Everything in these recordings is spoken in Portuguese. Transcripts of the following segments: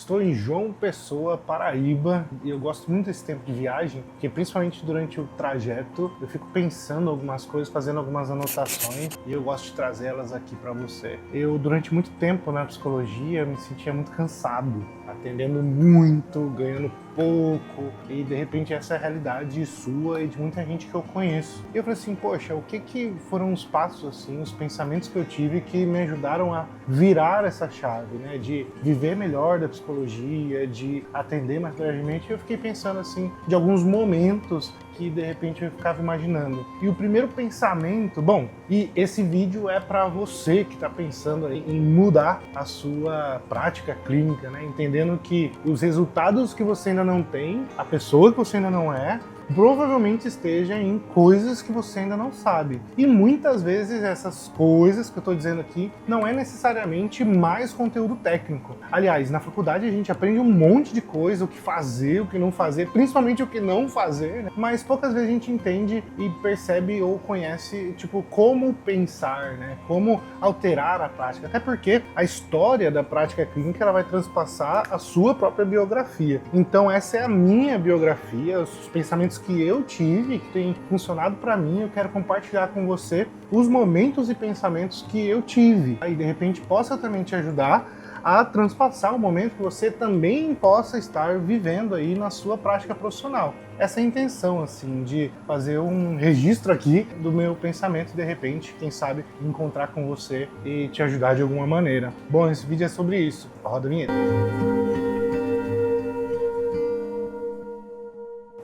Estou em João Pessoa, Paraíba, e eu gosto muito desse tempo de viagem, porque principalmente durante o trajeto eu fico pensando algumas coisas, fazendo algumas anotações, e eu gosto de trazê-las aqui para você. Eu, durante muito tempo na psicologia, me sentia muito cansado, atendendo muito, ganhando pouco, e de repente essa é a realidade sua e de muita gente que eu conheço. E eu falei assim, poxa, o que foram os passos, assim, os pensamentos que eu tive que me ajudaram a virar essa chave, né, de viver melhor da psicologia, de atender mais brevemente. Eu fiquei pensando, assim, de alguns momentos que de repente eu ficava imaginando. E o primeiro pensamento, bom, e esse vídeo é para você que está pensando aí em mudar a sua prática clínica, né, entendendo que os resultados que você ainda não tem, a pessoa que você ainda não é, provavelmente esteja em coisas que você ainda não sabe. E muitas vezes essas coisas que eu estou dizendo aqui não é necessariamente mais conteúdo técnico. Aliás, na faculdade a gente aprende um monte de coisa, o que fazer, o que não fazer, principalmente o que não fazer, né? Mas poucas vezes a gente entende e percebe ou conhece, tipo, como pensar, né? Como alterar a prática. Até porque a história da prática clínica ela vai transpassar a sua própria biografia. Então essa é a minha biografia, os pensamentos que eu tive, que tem funcionado para mim. Eu quero compartilhar com você os momentos e pensamentos que eu tive. Aí de repente possa também te ajudar a transpassar o momento que você também possa estar vivendo aí na sua prática profissional. Essa é a intenção, assim, de fazer um registro aqui do meu pensamento e de repente, quem sabe, encontrar com você e te ajudar de alguma maneira. Bom, esse vídeo é sobre isso. Roda a vinheta.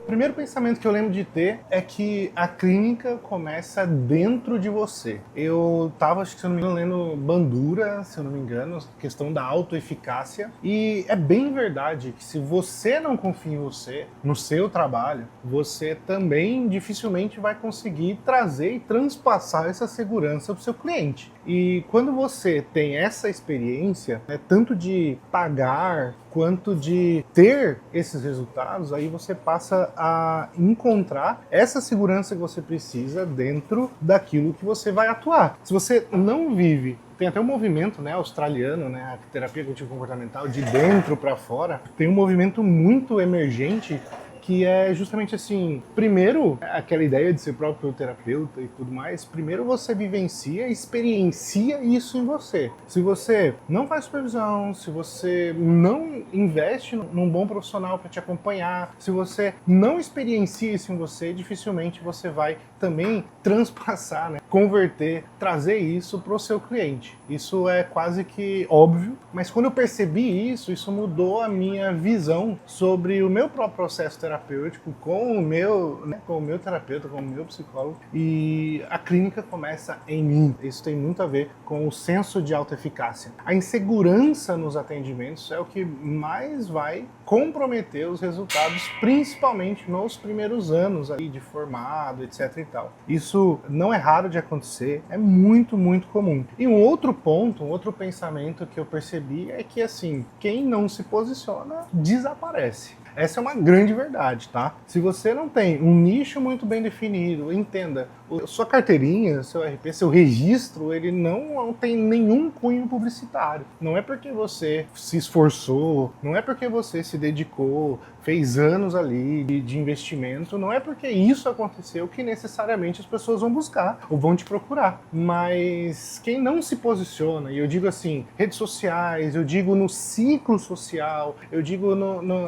O primeiro pensamento que eu lembro de ter é que a clínica começa dentro de você. Eu estava, acho que se eu não me engano, lendo Bandura, se eu não me engano, questão da autoeficácia. E é bem verdade que se você não confia em você, no seu trabalho, você também dificilmente vai conseguir trazer e transpassar essa segurança para o seu cliente. E quando você tem essa experiência, né, tanto de pagar quanto de ter esses resultados, aí você passa a encontrar essa segurança que você precisa dentro daquilo que você vai atuar. Se você não vive, tem até um movimento, né, australiano, né, a terapia cognitivo-comportamental, de dentro para fora, tem um movimento muito emergente que é justamente assim, primeiro, aquela ideia de ser próprio terapeuta e tudo mais, primeiro você vivencia, experiencia isso em você. Se você não faz supervisão, se você não investe num bom profissional para te acompanhar, se você não experiencia isso em você, dificilmente você vai também transpassar, né, converter, trazer isso para o seu cliente. Isso é quase que óbvio, mas quando eu percebi isso, isso mudou a minha visão sobre o meu próprio processo terapêutico com o meu, né, com o meu terapeuta, com o meu psicólogo, e a clínica começa em mim. Isso tem muito a ver com o senso de autoeficácia. A insegurança nos atendimentos é o que mais vai comprometer os resultados, principalmente nos primeiros anos aí de formado, etc e tal. Isso não é raro de acontecer, é muito, muito comum. E um outro ponto, um outro pensamento que eu percebi é que, assim, quem não se posiciona desaparece. Essa é uma grande verdade, tá? Se você não tem um nicho muito bem definido, entenda, sua carteirinha, seu RP, seu registro, ele não tem nenhum cunho publicitário. Não é porque você se esforçou, não é porque você se dedicou, fez anos ali de investimento, não é porque isso aconteceu que necessariamente as pessoas vão buscar ou vão te procurar. Mas quem não se posiciona, e eu digo assim, redes sociais, eu digo no ciclo social, eu digo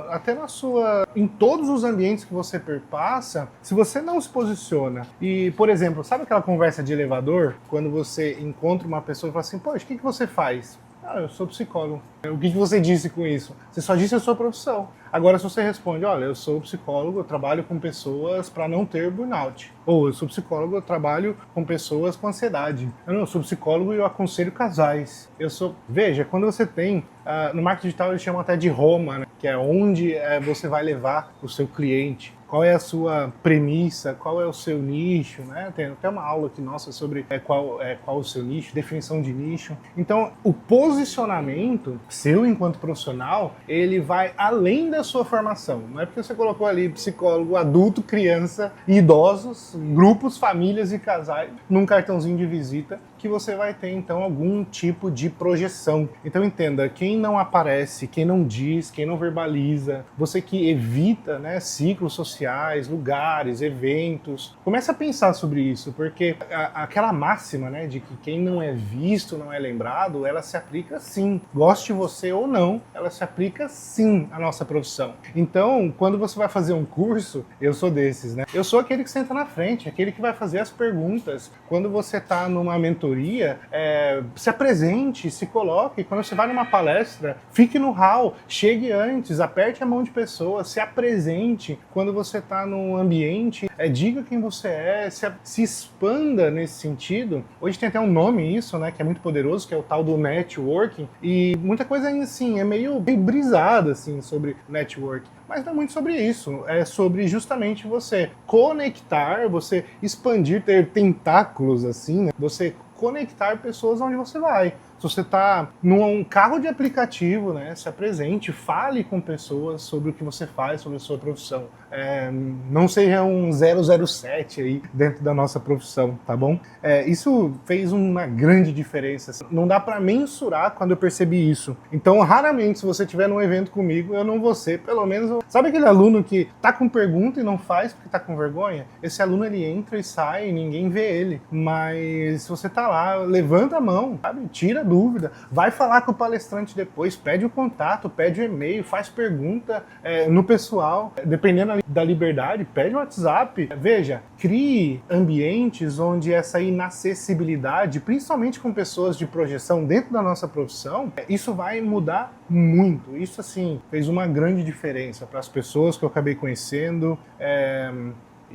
até em todos os ambientes que você perpassa, se você não se posiciona e, por exemplo, sabe aquela conversa de elevador, quando você encontra uma pessoa e fala assim, poxa, o que você faz? Ah, eu sou psicólogo. O que você disse com isso? Você só disse a sua profissão. Agora, se você responde, olha, eu sou psicólogo, eu trabalho com pessoas para não ter burnout. Ou eu sou psicólogo, eu trabalho com pessoas com ansiedade. Eu sou psicólogo e eu aconselho casais. Veja, quando você tem, no marketing digital eles chamam até de Roma, né? Que é onde você vai levar o seu cliente. Qual é a sua premissa, qual é o seu nicho, né? Tem até uma aula aqui nossa sobre qual o seu nicho, definição de nicho. Então, o posicionamento seu enquanto profissional, ele vai além da sua formação. Não é porque você colocou ali psicólogo, adulto, criança, idosos, grupos, famílias e casais num cartãozinho de visita que você vai ter então algum tipo de projeção. Então entenda, quem não aparece, quem não diz, quem não verbaliza, você que evita, né, ciclos sociais, lugares, eventos, comece a pensar sobre isso, porque aquela máxima, né, de que quem não é visto não é lembrado, ela se aplica sim, goste você ou não, ela se aplica sim à nossa profissão. Então, quando você vai fazer um curso, eu sou desses, né? Eu sou aquele que senta na frente, aquele que vai fazer as perguntas. Quando você está numa mentoria, se apresente, se coloque. Quando você vai numa palestra, fique no hall, chegue antes, aperte a mão de pessoas, se apresente. Quando você está num ambiente, diga quem você é, se expanda nesse sentido. Hoje tem até um nome isso, né, que é muito poderoso, que é o tal do networking. E muita coisa assim, é meio brisada assim, sobre networking. Mas não é muito sobre isso, é sobre justamente você conectar, você expandir, ter tentáculos assim, né? Você conectar pessoas onde você vai. Se você está num carro de aplicativo, né, se apresente, fale com pessoas sobre o que você faz, sobre a sua profissão. Não seja um 007 aí dentro da nossa profissão, tá bom? Isso fez uma grande diferença. Não dá para mensurar quando eu percebi isso. Então, raramente, se você estiver num evento comigo, eu não vou ser, pelo menos... Sabe aquele aluno que tá com pergunta e não faz porque tá com vergonha? Esse aluno, ele entra e sai e ninguém vê ele. Mas se você tá lá, levanta a mão, sabe? Tira dúvida, vai falar com o palestrante depois, pede o contato, pede o e-mail, faz pergunta no pessoal, dependendo da liberdade, pede o WhatsApp. Veja, crie ambientes onde essa inacessibilidade, principalmente com pessoas de projeção dentro da nossa profissão, isso vai mudar muito. Isso, assim, fez uma grande diferença para as pessoas que eu acabei conhecendo,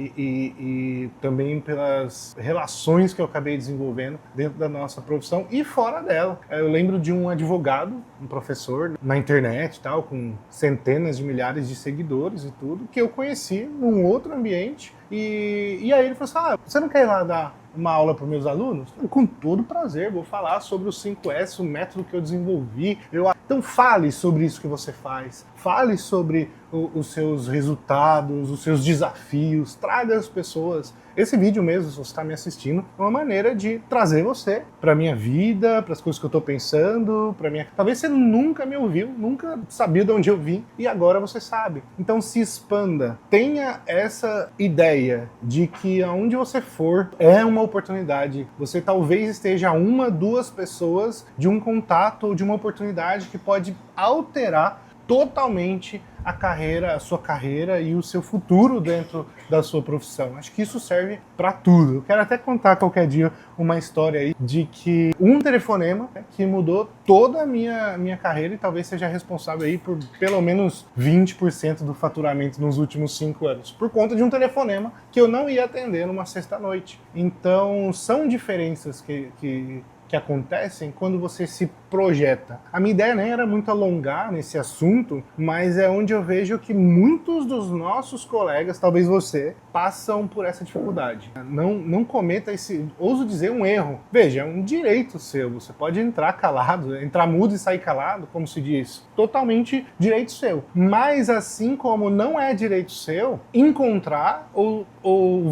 e também pelas relações que eu acabei desenvolvendo dentro da nossa profissão e fora dela. Eu lembro de um advogado, um professor na internet, tal, com centenas de milhares de seguidores e tudo, que eu conheci num outro ambiente e aí ele falou assim, você não quer ir lá dar uma aula para os meus alunos? Com todo prazer, vou falar sobre os 5S, o método que eu desenvolvi. Então fale sobre isso que você faz, fale sobre os seus resultados, os seus desafios, traga as pessoas. Esse vídeo mesmo, se você está me assistindo, é uma maneira de trazer você para minha vida, para as coisas que eu estou pensando, para minha... Talvez você nunca me ouviu, nunca sabia de onde eu vim e agora você sabe. Então se expanda, tenha essa ideia de que aonde você for é uma oportunidade. Você talvez esteja a uma, duas pessoas de um contato ou de uma oportunidade que pode alterar totalmente a sua carreira e o seu futuro dentro da sua profissão. Acho que isso serve para tudo. Eu quero até contar qualquer dia uma história aí de que um telefonema que mudou toda a minha carreira e talvez seja responsável aí por pelo menos 20% do faturamento nos últimos 5 anos, por conta de um telefonema que eu não ia atender numa sexta-noite. Então, são diferenças que acontecem quando você se projeta. A minha ideia nem era muito alongar nesse assunto, mas é onde eu vejo que muitos dos nossos colegas, talvez você, passam por essa dificuldade. Não cometa esse, ouso dizer, um erro. Veja, é um direito seu. Você pode entrar calado, entrar mudo e sair calado, como se diz. Totalmente direito seu. Mas assim como não é direito seu, encontrar ou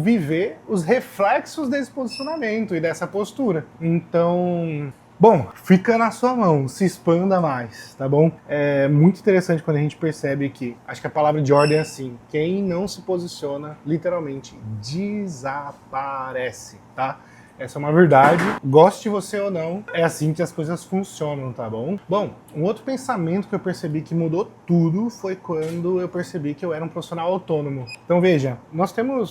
viver os reflexos desse posicionamento e dessa postura. Então... Bom, fica na sua mão, se expanda mais, tá bom? É muito interessante quando a gente percebe que, acho que a palavra de ordem é assim, quem não se posiciona, literalmente, desaparece, tá? Essa é uma verdade, goste você ou não, é assim que as coisas funcionam, tá bom? Bom, um outro pensamento que eu percebi que mudou tudo foi quando eu percebi que eu era um profissional autônomo. Então veja,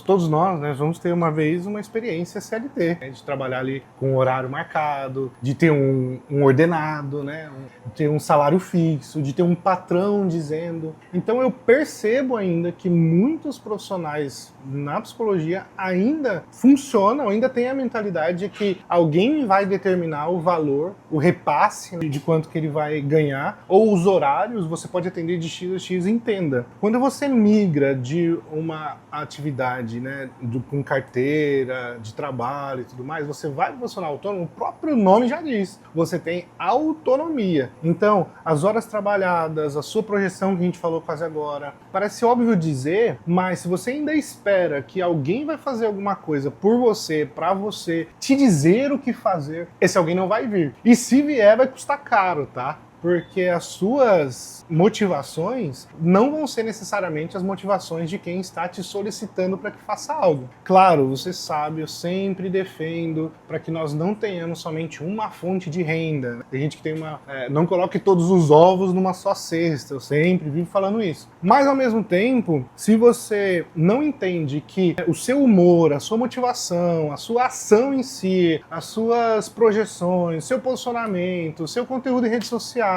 todos nós, né, vamos ter uma vez uma experiência CLT, né, de trabalhar ali com um horário marcado, de ter um ordenado, né, de ter um salário fixo, de ter um patrão dizendo. Então eu percebo ainda que muitos profissionais na psicologia ainda funcionam, ainda têm a mentalidade de que alguém vai determinar o valor, o repasse de quanto que ele vai ganhar, ou os horários, você pode atender depender de X a X, entenda. Quando você migra de uma atividade, né, com carteira, de trabalho e tudo mais, você vai para o profissional autônomo, o próprio nome já diz, você tem autonomia. Então, as horas trabalhadas, a sua projeção que a gente falou quase agora, parece óbvio dizer, mas se você ainda espera que alguém vai fazer alguma coisa por você, para você, te dizer o que fazer, esse alguém não vai vir. E se vier, vai custar caro, tá? Porque as suas motivações não vão ser necessariamente as motivações de quem está te solicitando para que faça algo. Claro, você sabe, eu sempre defendo para que nós não tenhamos somente uma fonte de renda. Tem gente que tem não coloque todos os ovos numa só cesta, eu sempre vivo falando isso. Mas ao mesmo tempo, se você não entende que o seu humor, a sua motivação, a sua ação em si, as suas projeções, seu posicionamento, seu conteúdo em rede social,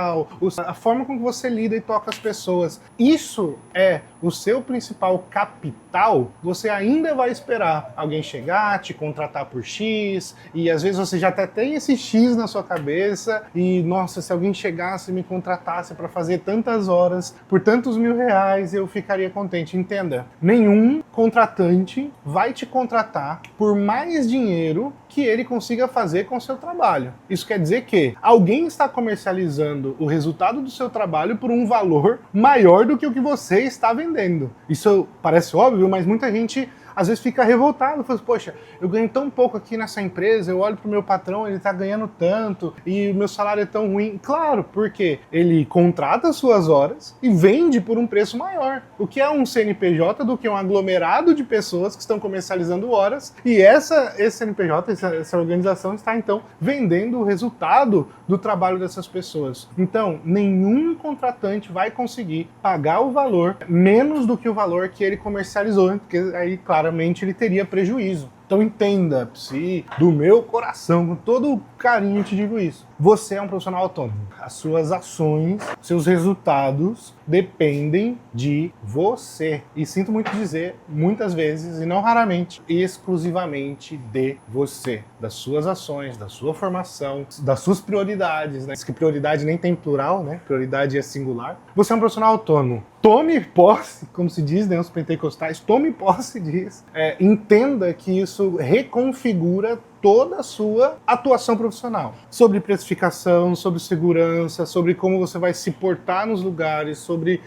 a forma como você lida e toca as pessoas, isso é o seu principal capital, você ainda vai esperar alguém chegar, te contratar por X, e às vezes você já até tem esse X na sua cabeça, e nossa, se alguém chegasse e me contratasse para fazer tantas horas, por tantos R$ 1.000, eu ficaria contente. Entenda, nenhum contratante vai te contratar por mais dinheiro que ele consiga fazer com o seu trabalho. Isso quer dizer que alguém está comercializando o resultado do seu trabalho por um valor maior do que o que você está vendendo. Isso parece óbvio, mas muita gente às vezes fica revoltado, fala assim, poxa, eu ganho tão pouco aqui nessa empresa, eu olho pro meu patrão, ele tá ganhando tanto, e o meu salário é tão ruim. Claro, porque ele contrata as suas horas e vende por um preço maior. O que é um CNPJ do que um aglomerado de pessoas que estão comercializando horas, e esse CNPJ, essa organização está então vendendo o resultado do trabalho dessas pessoas. Então, nenhum contratante vai conseguir pagar o valor menos do que o valor que ele comercializou, porque aí, claramente, ele teria prejuízo. Então entenda, Psi, do meu coração, com todo o carinho te digo isso. Você é um profissional autônomo. As suas ações, seus resultados dependem de você. E sinto muito dizer, muitas vezes, e não raramente, exclusivamente de você. Das suas ações, da sua formação, das suas prioridades, né? Diz que prioridade nem tem plural, né? Prioridade é singular. Você é um profissional autônomo. Tome posse, como se diz, né, os pentecostais, tome posse disso. Entenda que isso reconfigura toda a sua atuação profissional. Sobre precificação, sobre segurança, sobre como você vai se portar nos lugares, sobre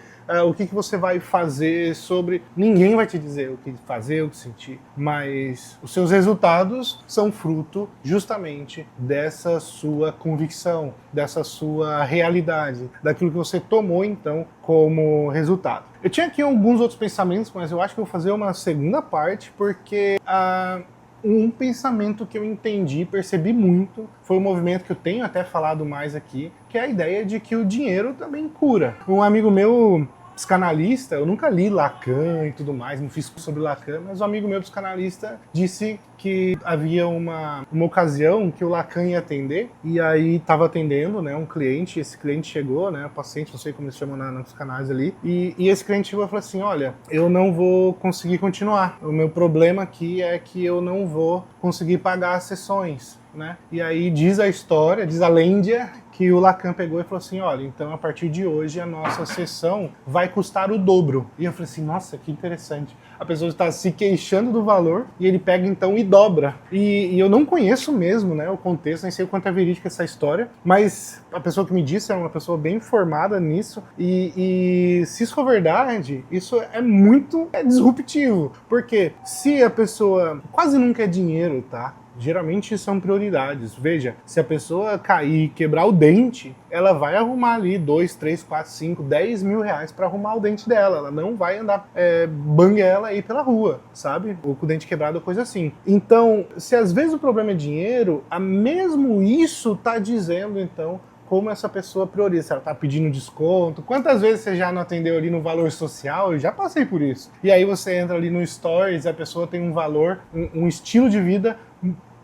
o que você vai fazer, sobre... Ninguém vai te dizer o que fazer, o que sentir, mas os seus resultados são fruto justamente dessa sua convicção, dessa sua realidade, daquilo que você tomou então como resultado. Eu tinha aqui alguns outros pensamentos, mas eu acho que eu vou fazer uma segunda parte, porque um pensamento que eu entendi, percebi muito, foi um movimento que eu tenho até falado mais aqui, que é a ideia de que o dinheiro também cura. Um amigo meu, psicanalista, eu nunca li Lacan e tudo mais, não fiz sobre Lacan, mas um amigo meu psicanalista disse que havia uma ocasião que o Lacan ia atender, e aí estava atendendo, né, um cliente, esse cliente chegou, né, o paciente, não sei como eles chamam na psicanálise ali, e esse cliente chegou e falou assim, olha, eu não vou conseguir continuar, o meu problema aqui é que eu não vou conseguir pagar as sessões, né, e aí diz a história, diz a lenda, que o Lacan pegou e falou assim, olha, então a partir de hoje a nossa sessão vai custar o dobro. E eu falei assim, nossa, que interessante. A pessoa está se queixando do valor e ele pega então e dobra. E eu não conheço mesmo, né, o contexto, nem sei o quanto é verídica essa história, mas a pessoa que me disse era uma pessoa bem informada nisso e se isso for verdade, isso é muito disruptivo. Porque se a pessoa quase nunca é dinheiro, tá? Geralmente são prioridades. Veja, se a pessoa cair e quebrar o dente, ela vai arrumar ali 2, 3, 4, 5, 10 mil reais para arrumar o dente dela. Ela não vai andar banguela aí pela rua, sabe? Ou com o dente quebrado ou coisa assim. Então, se às vezes o problema é dinheiro, mesmo isso tá dizendo, então, como essa pessoa prioriza, se ela tá pedindo desconto. Quantas vezes você já não atendeu ali no valor social? Eu já passei por isso. E aí você entra ali no Stories e a pessoa tem um valor, um estilo de vida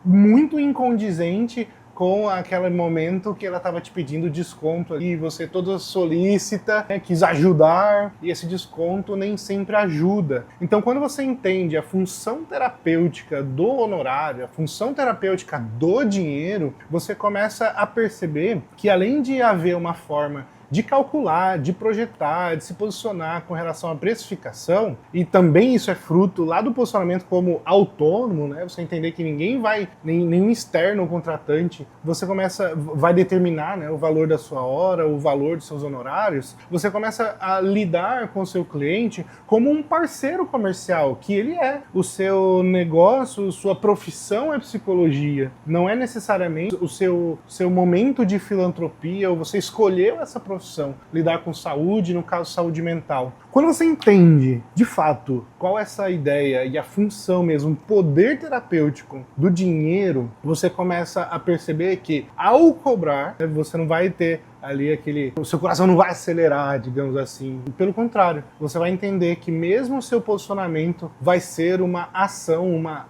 muito incondizente com aquele momento que ela estava te pedindo desconto ali, você toda solícita, né, quis ajudar, e esse desconto nem sempre ajuda. Então, quando você entende a função terapêutica do honorário, a função terapêutica do dinheiro, você começa a perceber que além de haver uma forma de calcular, de projetar, de se posicionar com relação à precificação, e também isso é fruto lá do posicionamento como autônomo, né? Você entender que ninguém vai, nenhum externo ou contratante, vai determinar, né, o valor da sua hora, o valor dos seus honorários, você começa a lidar com o seu cliente como um parceiro comercial, que ele é. O seu negócio, sua profissão é psicologia, não é necessariamente o seu momento de filantropia, ou você escolheu essa profissão, lidar com saúde, no caso saúde mental. Quando você entende, de fato, qual é essa ideia e a função mesmo, o poder terapêutico do dinheiro, você começa a perceber que ao cobrar, você não vai ter ali o seu coração não vai acelerar, digamos assim. Pelo contrário, você vai entender que mesmo o seu posicionamento vai ser uma ação,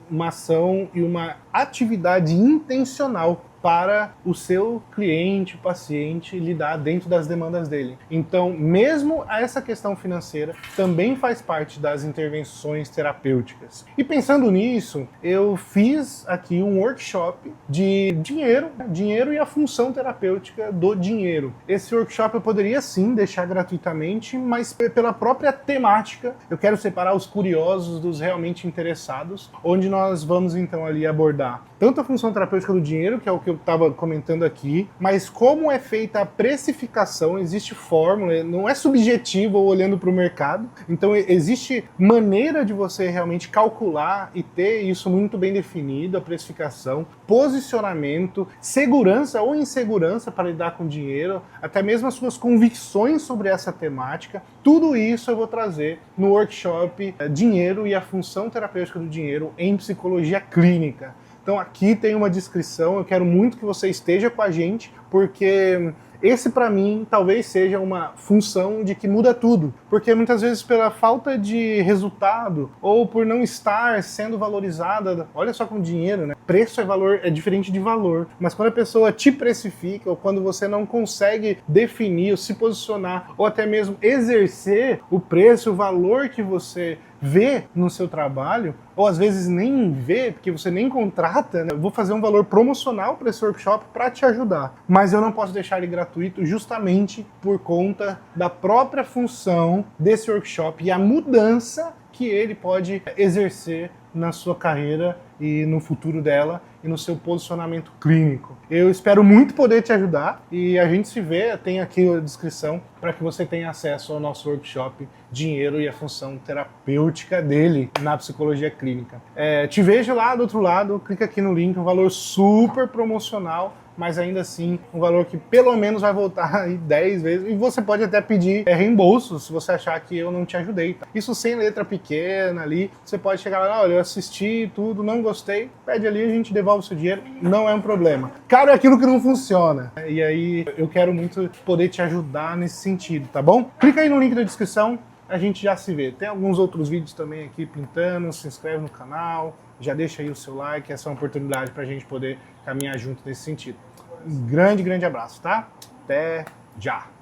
uma ação e uma atividade intencional para o seu cliente, paciente, lidar dentro das demandas dele. Então, mesmo essa questão financeira também faz parte das intervenções terapêuticas. E pensando nisso, eu fiz aqui um workshop de dinheiro e a função terapêutica do dinheiro. Esse workshop eu poderia sim deixar gratuitamente, mas pela própria temática, eu quero separar os curiosos dos realmente interessados, onde nós vamos então ali abordar tanto a função terapêutica do dinheiro, que é o que eu estava comentando aqui, mas como é feita a precificação, existe fórmula, não é subjetivo ou olhando para o mercado, então existe maneira de você realmente calcular e ter isso muito bem definido, a precificação, posicionamento, segurança ou insegurança para lidar com dinheiro, até mesmo as suas convicções sobre essa temática, tudo isso eu vou trazer no workshop Dinheiro e a Função Terapêutica do Dinheiro em Psicologia Clínica. Então aqui tem uma descrição, eu quero muito que você esteja com a gente, porque esse para mim talvez seja uma função de que muda tudo, porque muitas vezes pela falta de resultado ou por não estar sendo valorizada, olha só com dinheiro, né? Preço é diferente de valor, mas quando a pessoa te precifica ou quando você não consegue definir ou se posicionar ou até mesmo exercer o preço, o valor que você vê no seu trabalho, ou às vezes nem vê, porque você nem contrata, né? Eu vou fazer um valor promocional para esse workshop para te ajudar, mas eu não posso deixar ele gratuito justamente por conta da própria função desse workshop e a mudança que ele pode exercer na sua carreira e no futuro dela e no seu posicionamento clínico. Eu espero muito poder te ajudar e a gente se vê, tem aqui a descrição para que você tenha acesso ao nosso workshop Dinheiro e a Função Terapêutica dele na Psicologia Clínica. Te vejo lá do outro lado, clica aqui no link, um valor super promocional, mas ainda assim um valor que pelo menos vai voltar aí 10 vezes, e você pode até pedir reembolso se você achar que eu não te ajudei. Tá? Isso sem letra pequena ali, você pode chegar lá, olha, eu assisti tudo, não gostei, pede ali, a gente devolve o seu dinheiro, não é um problema. Caro é aquilo que não funciona, e aí eu quero muito poder te ajudar nesse sentido, tá bom? Clica aí no link da descrição, a gente já se vê. Tem alguns outros vídeos também aqui pintando, se inscreve no canal, já deixa aí o seu like, essa é uma oportunidade pra gente poder caminhar junto nesse sentido. Um grande abraço, tá? Até já!